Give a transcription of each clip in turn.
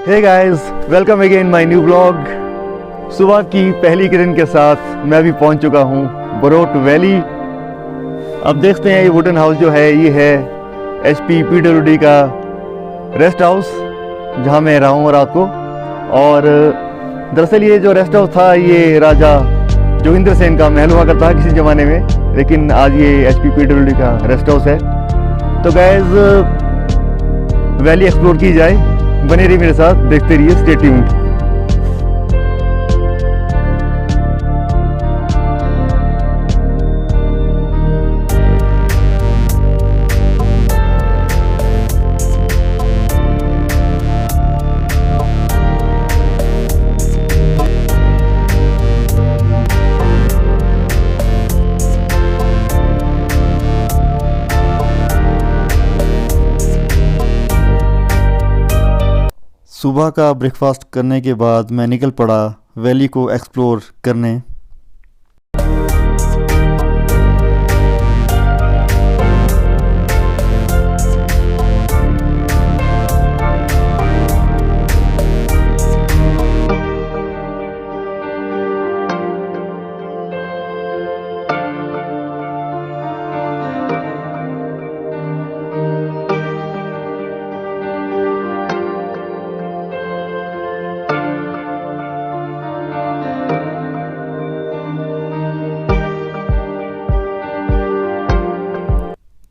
Hey guys, welcome again my new blog. सुबह की पहली किरण के साथ मैं भी पहुंच चुका हूं बरोट वैली। अब देखते हैं ये वुडन हाउस जो है ये है HP PWD का रेस्ट हाउस जहां मैं रहा हूं रात को। और दरअसल ये जो रेस्ट हाउस था ये राजा जोगिंदर सेन का महल हुआ करता है किसी ज़माने में, लेकिन आज ये HP PWD का रेस्ट हाउस है। तो गाइस वैली एक्सप्लोर की जाए, बने रहिए मेरे साथ, देखते रहिए, स्टे ट्यून्ड। सुबह का ब्रेकफास्ट करने के बाद मैं निकल पड़ा वैली को एक्सप्लोर करने।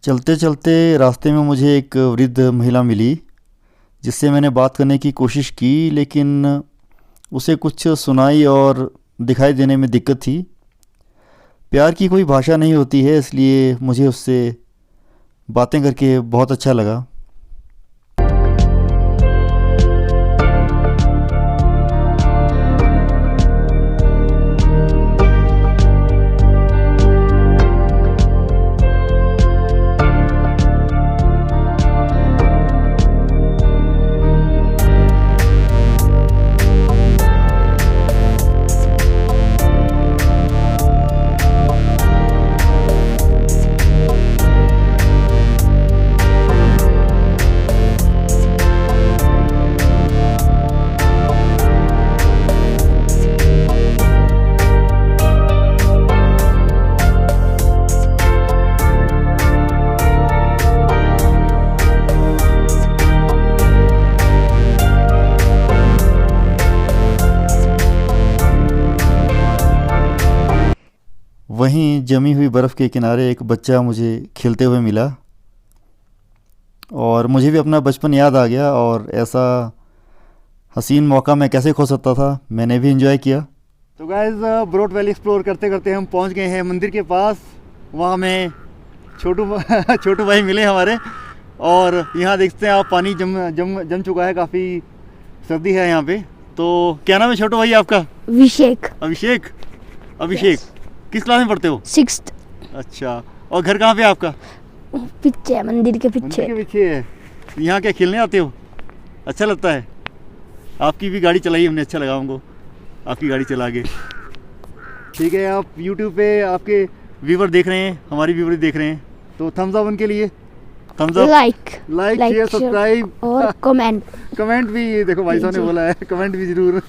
चलते चलते रास्ते में मुझे एक वृद्ध महिला मिली जिससे मैंने बात करने की कोशिश की, लेकिन उसे कुछ सुनाई और दिखाई देने में दिक्कत थी। प्यार की कोई भाषा नहीं होती है, इसलिए मुझे उससे बातें करके बहुत अच्छा लगा। वहीं जमी हुई बर्फ़ के किनारे एक बच्चा मुझे खेलते हुए मिला और मुझे भी अपना बचपन याद आ गया, और ऐसा हसीन मौका मैं कैसे खो सकता था, मैंने भी एंजॉय किया। तो गाइस बरोट वैली एक्सप्लोर करते करते हम पहुंच गए हैं मंदिर के पास। वहां में छोटू भाई मिले हमारे, और यहाँ देखते हैं आप पानी जम चुका है, काफ़ी सर्दी है यहाँ पे। तो क्या नाम है छोटू भाई आपका? अभिषेक। किस क्लास में पढ़ते हो? 6th। अच्छा, और घर कहाँ पे आपका? पीछे है, मंदिर के पीछे है। यहाँ क्या खेलने आते हो? अच्छा लगता है? आपकी भी गाड़ी चलाई हमने, अच्छा लगा हमको आपकी गाड़ी चला के। ठीक है, आप YouTube पे आपके व्यूवर देख रहे हैं, हमारी व्यूवर देख रहे हैं, तो थम्स अप उनके लिए, thumbs up, like share subscribe और कमेंट भी। देखो भाई साहब ने बोला है कमेंट भी जरूर।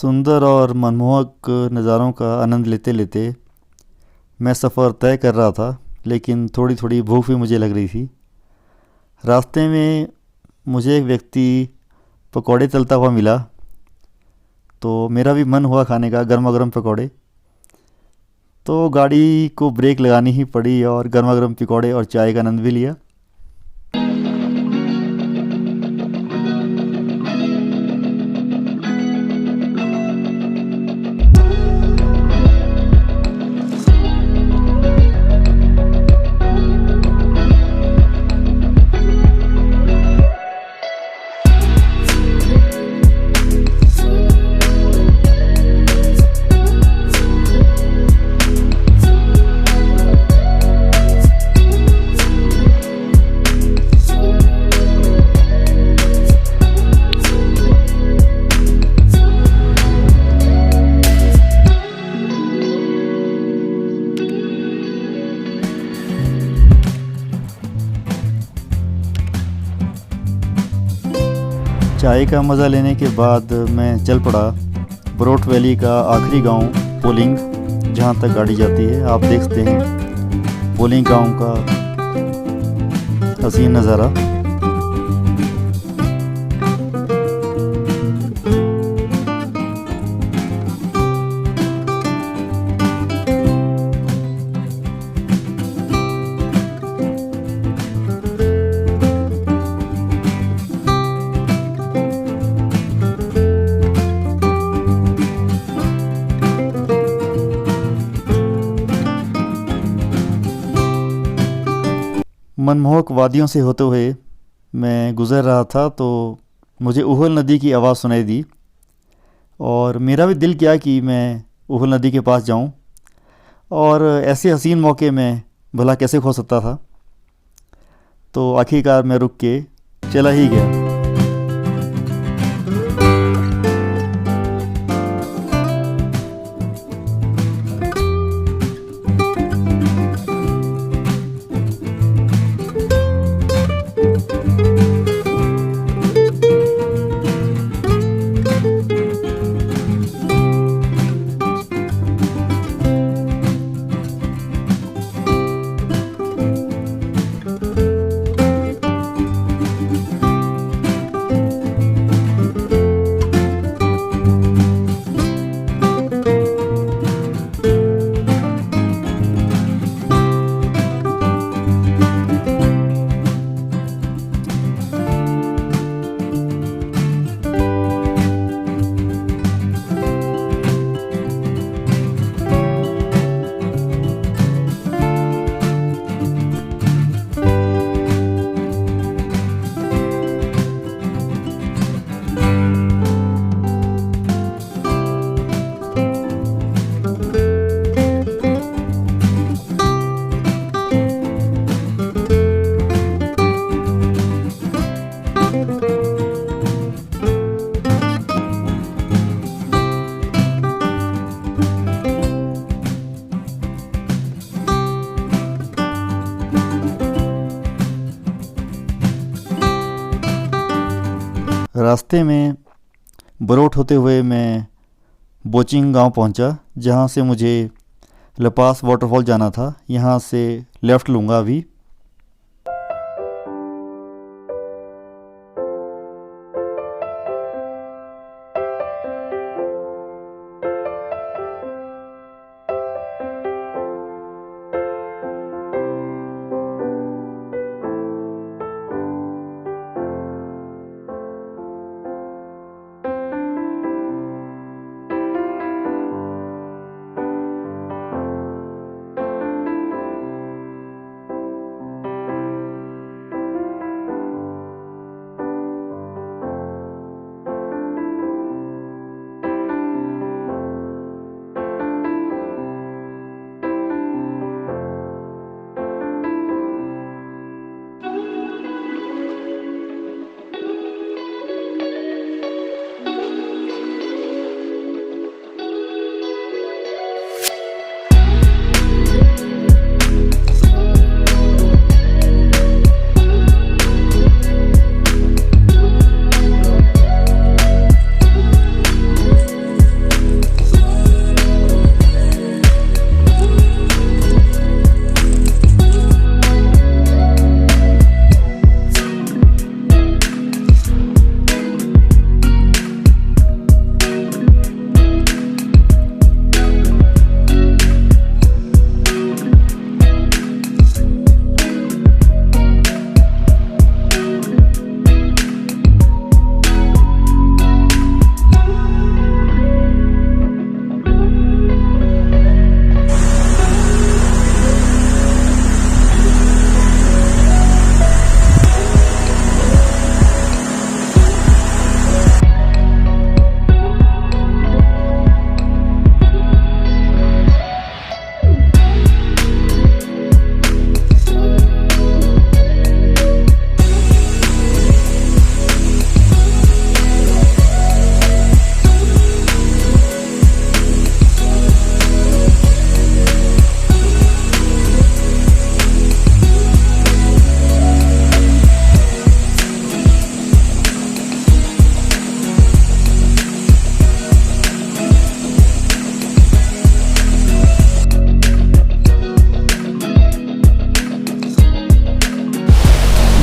सुंदर और मनमोहक नज़ारों का आनंद लेते लेते मैं सफ़र तय कर रहा था, लेकिन थोड़ी थोड़ी भूख भी मुझे लग रही थी। रास्ते में मुझे एक व्यक्ति पकौड़े तलता हुआ मिला, तो मेरा भी मन हुआ खाने का गर्मा गर्म पकौड़े। तो गाड़ी को ब्रेक लगानी ही पड़ी और गर्मा गर्म पकौड़े और चाय का आनंद भी लिया। चाय का मज़ा लेने के बाद मैं चल पड़ा बरोट वैली का आखिरी गांव पोलिंग, जहां तक गाड़ी जाती है। आप देखते हैं पोलिंग गांव का हसीन नज़ारा। मनमोहक वादियों से होते हुए मैं गुज़र रहा था, तो मुझे उहल नदी की आवाज़ सुनाई दी और मेरा भी दिल किया कि मैं उहल नदी के पास जाऊं, और ऐसे हसीन मौके में भला कैसे खो सकता था। तो आखिरकार मैं रुक के चला ही गया। रास्ते में बरोट होते हुए मैं बोचिंग गांव पहुंचा, जहां से मुझे लपास वाटरफॉल जाना था। यहां से लेफ़्ट लूँगा अभी।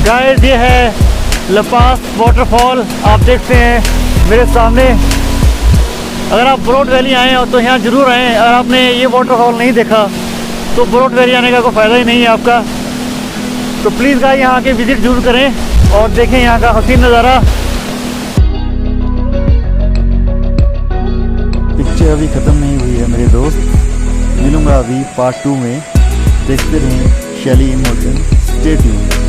गाइस ये है लपास वाटरफॉल, आप देखते हैं मेरे सामने। अगर आप बरोट वैली आए हो तो यहाँ ज़रूर आएँ। अगर आपने ये वाटरफॉल नहीं देखा तो बरोट वैली आने का कोई फ़ायदा ही नहीं है आपका। तो प्लीज़ गाइस यहाँ के विज़िट ज़रूर करें और देखें यहाँ का हसीन नज़ारा। पिक्चर अभी ख़त्म नहीं हुई है मेरे दोस्त, मिलूँगा अभी पार्ट 2 में। देखते रहें शैली इन मोशन, स्टे ट्यून्ड।